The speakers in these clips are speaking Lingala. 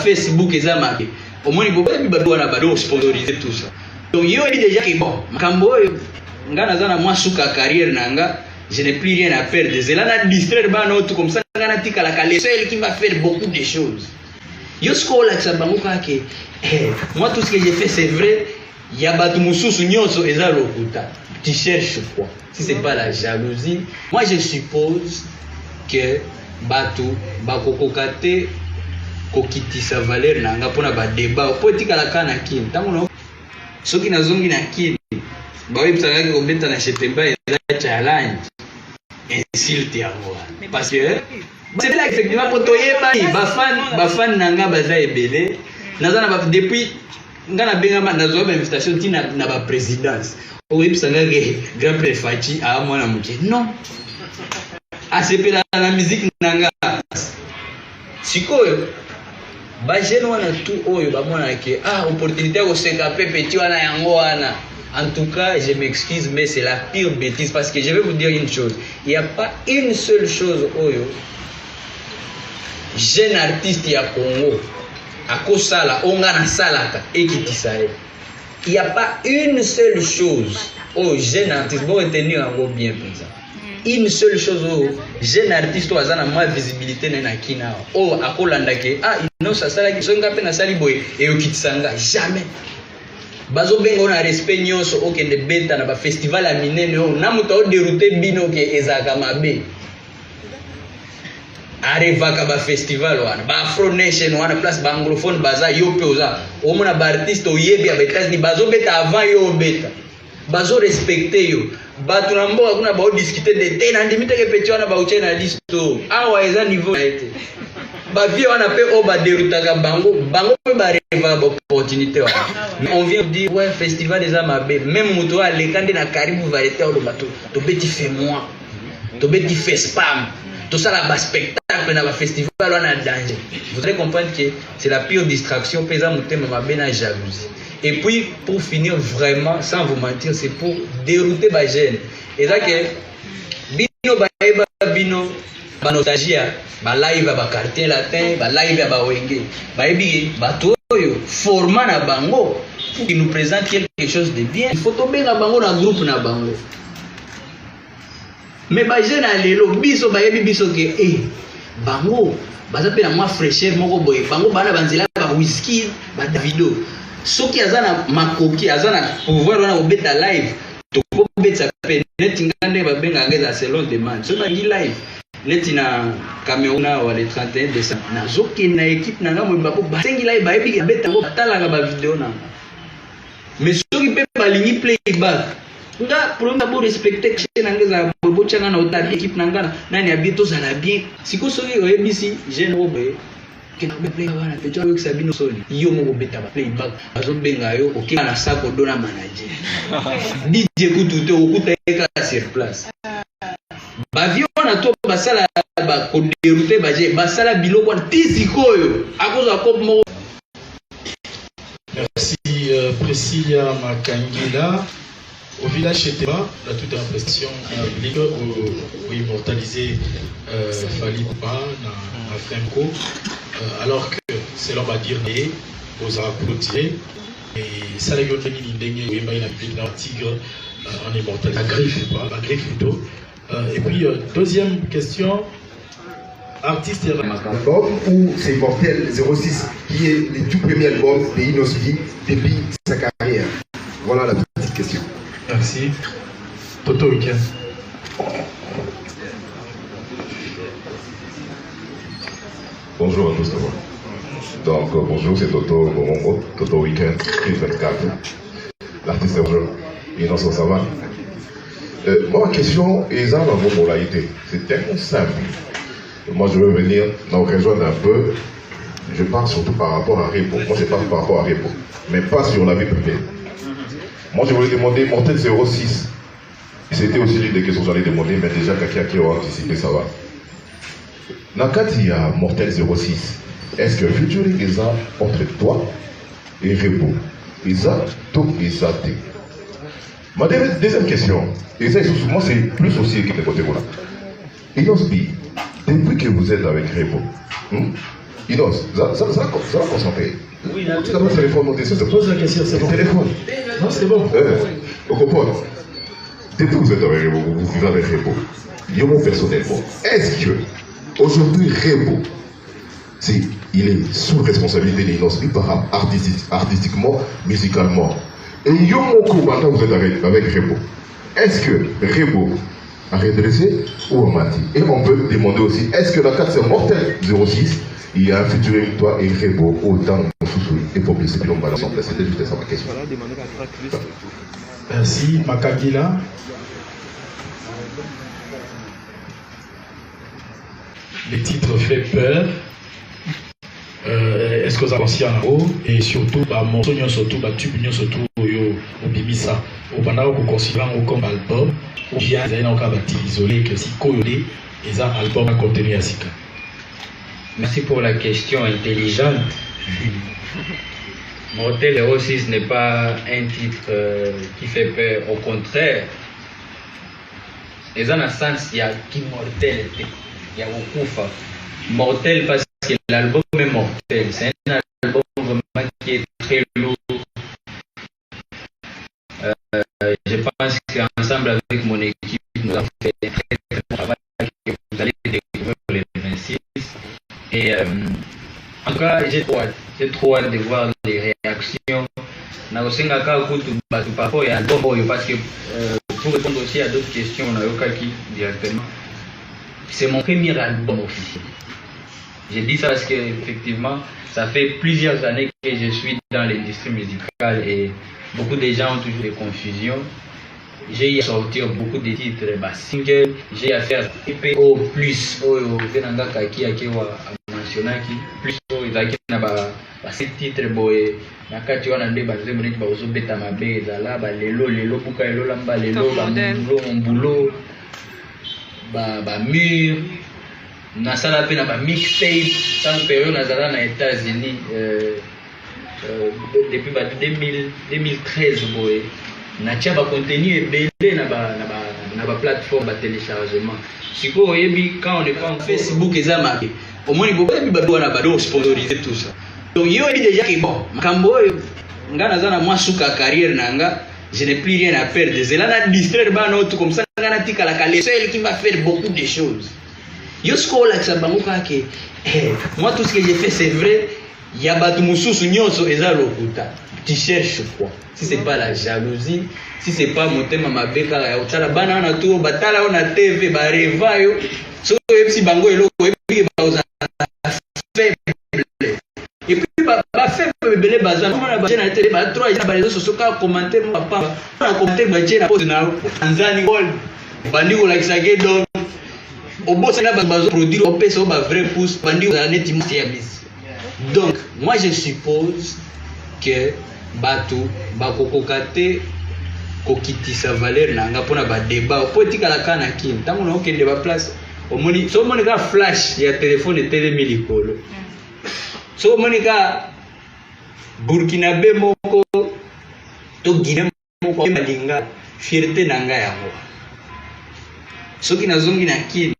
Facebook et ça, au moins, il faut pas sponsoriser tout ça. Donc, il y a déjà qui bon, Kambo, Ngana moi sous la carrière nanga, je n'ai plus rien à perdre. C'est là na distraire ba autre comme ça, Ngana tika la calé, c'est qui va faire beaucoup de choses. Yo skola ça bango kake. Moi tout ce que j'ai fait c'est vrai, il y a batu mususu nyonso eza lokuta. Tu cherches quoi? Si c'est pas la jalousie, moi je suppose que batu bakokokate kokitisa valeur nanga pona ba débat po tika la kana kim. Tamuno soki nazongi na kini bawe msangaki kobeta na chetemba eza challenge insulte ya moi parce que c'est là effectivement pour toyeba ba fan nanga baza ebele nazana ba depuis ngana benga nazo ba invitation tina na ba présidence owe msangaki grand prêtre Fachi a mwana muke non asepela na musique nanga sikoyo ba jeune wana tout oyo ba mona ke opportunité ko seka petit wana yango wana. En tout cas, je m'excuse, mais c'est la pire bêtise parce que je vais vous dire une chose. Il n'y a pas une seule chose, Oyo, jeune artiste ya Congo, à Kosala, Ongana Salaka, et qui t'issaye. Il n'y a pas une seule chose, oh, jeune artiste, bon retenir en gros bien présent. Une seule chose, oh, jeune artiste, oh, azana moins visibilité na kina, oh, à Kolandake, non, ça sala qui sont capés na saliboy, et au kitsanga, jamais. Bazo bengo na respect nyonso okende beta na ba festival ya minene o na muto derouté bino ke ezaka mabe arevaka ba festival wana ba Afro Nation wana place ba anglophone baza yo pe oza o mona ba artiste oyebi ya betas ni bazo beta avant yo beta bazo respecter yo batu na mboka kuna ba discuter de te na ndimite ke petit wana ba uche na listo awa eza niveau na ete ba vie wana pe o ba derutaka bango pe ba reva ba opportunité wana. On vient de dire ouais festival des amabé même muto a lekande na karibu varieté o bato to beti fait moi to beti fait spam tout ça là bas spectacle na ba festival wana danger. Vous allez comprendre que c'est la pire distraction pesa mutema mabé na jalousie. Et puis pour finir vraiment sans vous mentir c'est pour dérouter ba jeune et là que bino ba bino ba nostalgie ba live ba quartier latin ba live ba wenge ba ebi ba toyo format na bango qui nous présente quelque chose de bien. Il faut tomber na bango na groupe na bango. Mais ba jeune na lelo biso ba ebi biso ke bango baza pe na moi fraîcheur moko boye bango bana banzela ba whisky ba Davido soki azana makoki azana pouvoir wana obeta live to obeta pe net ngande ba benga ngeza selon demande so ba ngi live net na Cameroun wa le 31 décembre na zoki na équipe na ngamo ba sengi live ba ebi beta ngo talanga ba vidéo na mais soki pe ba lingi playback nga pour nga bo respecter na ngeza bo changa na ota équipe na ngana nani abito zala bien siko soki oyebisi jeune obe que nous play wana petit avec Sabino Soni yo mo beta ba playback azo benga yo OK na sako dona manager DJ kututo okuta eka sur place ba vion na to basala ba ko dérouter ba je basala biloko tisikoyo akoza ko mo. Merci Priscilla Makangila. Au village chez Théma, la toute impression pour immortaliser Fali Poupa dans Fremco, alors que c'est l'homme à dire aux applaudir et ça l'a eu un tigre en immortalisé, la griffe plutôt. Et puis deuxième question, artiste et album ou c'est Mortel 06 qui est le tout premier album de Inosbi depuis sa carrière. Voilà la petite question. Merci. Toto Weekend. Bonjour à tous d'abord. Donc bonjour, c'est Toto Momongo, Toto Weekend, 24. L'artiste est bonjour. Innocent, ça va? Moi, ma question est dans la moralité. C'est tellement simple. Moi, je veux venir donc rejoindre un peu. Je parle surtout par rapport à Repo. Moi, je parle par rapport à Repo, mais pas sur la vie privée. Moi, je voulais demander Mortel 06. C'était aussi l'une des questions que j'allais demander, mais déjà, quelqu'un qui a anticipé, ça va. Nakati, il y a Mortel 06. Est-ce que featuring est entre toi et Repo? Isa, tout Isa, T. Ma deuxième question, et ça, moi, c'est plus aussi équipe de côté. Inosbi, depuis que vous êtes avec Repo, Inos, ça va concentrer. Oui, Tu as mon téléphone, mon Je te pose la question, c'est bon. téléphone. Non, c'est bon. Vous comprenez? Depuis que vous êtes avec Rebo, vous vivez avec Rebo. Yo, personnellement, est-ce que aujourd'hui Rebo, il est sous responsabilité d'Inos, il part artistiquement, musicalement. Et yo, maintenant vous êtes avec Rebo. Est-ce que Rebo a redressé ou a menti? Et on peut demander aussi, est-ce que dans le cadre de Mortel 06, il y a un futur avec toi et Rebo autant sous et pour placer puis on va l'ensemble. C'était juste ça ma question. Merci, Makangila. Les titres fait peur. Est-ce que vous avez pensé en haut? Et surtout, morceau, surtout, tube, surtout, au Bimisa. Au Banao, vous considérez comme album, ou bien vous avez encore isolé que si Koyode, et un album à contenir à Sika. Merci pour la question intelligente. Mortel 06 n'est pas un titre qui fait peur, au contraire. Et dans le sens, il y a qui mortel, il y a beaucoup de mortel parce que l'album est mortel. C'est un album vraiment qui est très lourd. Je pense qu'ensemble avec mon équipe, nous avons fait un très très bon travail que vous allez découvrir pour les 26. Et en tout cas, j'ai trop hâte de voir les réactions. Parfois, il y a un album parce que pour répondre aussi à d'autres questions, on a Yokaki directement. C'est mon premier album officiel. J'ai dit ça parce qu'effectivement, ça fait plusieurs années que je suis dans l'industrie musicale et beaucoup de gens ont toujours des confusions. J'ai eu à sortir beaucoup de titres, singles, j'ai eu à faire PPO plus, plus, ces titres, nakati wana nde bazembo neti bazobeta mabe ezala balelo buka elo lamba lelo bambulo bamur nasala mpe na bamixtape tant période nazala na États-Unis depuis 2013 boye natia bacontenu ebele na baplateforme téléchargement sikoyo oyebi quand on est pas en Facebook eza mabe omoni boyebi babi na bado sponsoriser tout ça. Donc yo déjà que bon makambo nga naza na mwa suka carrière nanga, je n'ai plus rien à perdre. C'est là na distraire bana autre comme ça nga tika la kale seul qui va faire beaucoup de choses. Yo skola que bango kake moi tout ce que j'ai fait c'est vrai, ya batu mususu nyonso eza lokuta. Tu cherches quoi? Si c'est pas la jalousie, si c'est pas motema mabeka ya utala bana na to batala on a TV ba reva yo so si bango eloko ebi ba oza faible. Et puis ba faible belé bazana on a ba na télé ba 3 jours ba réseaux sociaux ka commenter mon papa on a commenter ba na pose na Tanzania gold bandi ko like ça donc au bout ça na ba produire on peut ça ba vrai pouce bandi za net service. Donc moi je suppose que batu bakokokate kokitisa valeur nanga pona ba débat politika la kana kin tango na okende ba place omoni so monika flash ya téléphone télé likolo so monika Burkinabe moko to Guinée moko malinga fierté nanga yango soki nazongi na kini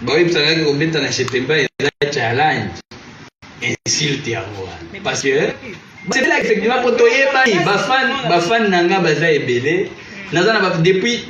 ba websanga ko beta na chetemba eza challenge insulte yango parce que c'est là effectivement pour toyeba bafan nanga baza ebele naza na depuis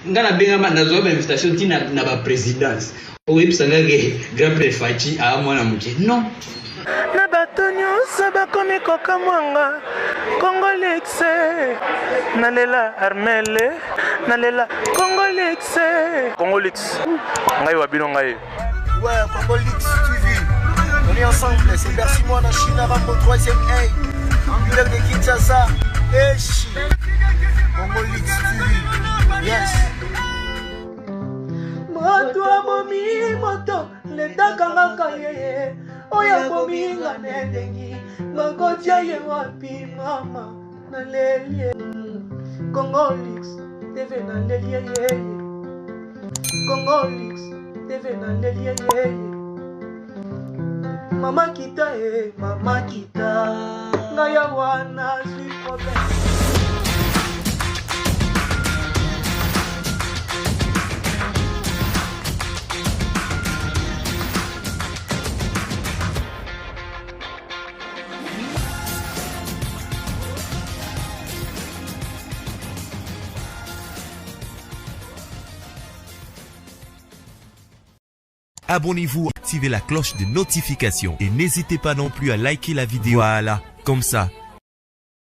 ngana benga nazo ba invitation tina na ba présidence oyebisanga ke grand prêtre Fachi a mwana muke non na batonyo sabakomi kokamwanga Congolex nalela Armele nalela Congolex ngai wabino ngai ouais Congolex TV on est ensemble c'est Bercy moi na Chine Rambo 3e A Angulaire de Kinshasa Eshi Congolex TV yes moto amomi moto letakangaka yeye oya kominga nendengi makotia ye wapi mama nalelie Congolex TV nalelie yeye Congolex TV nalelie yeye Mama kita Naya wana zwi problème abonnez-vous, activez la cloche de notification et n'hésitez pas non plus à liker la vidéo. Voilà, comme ça,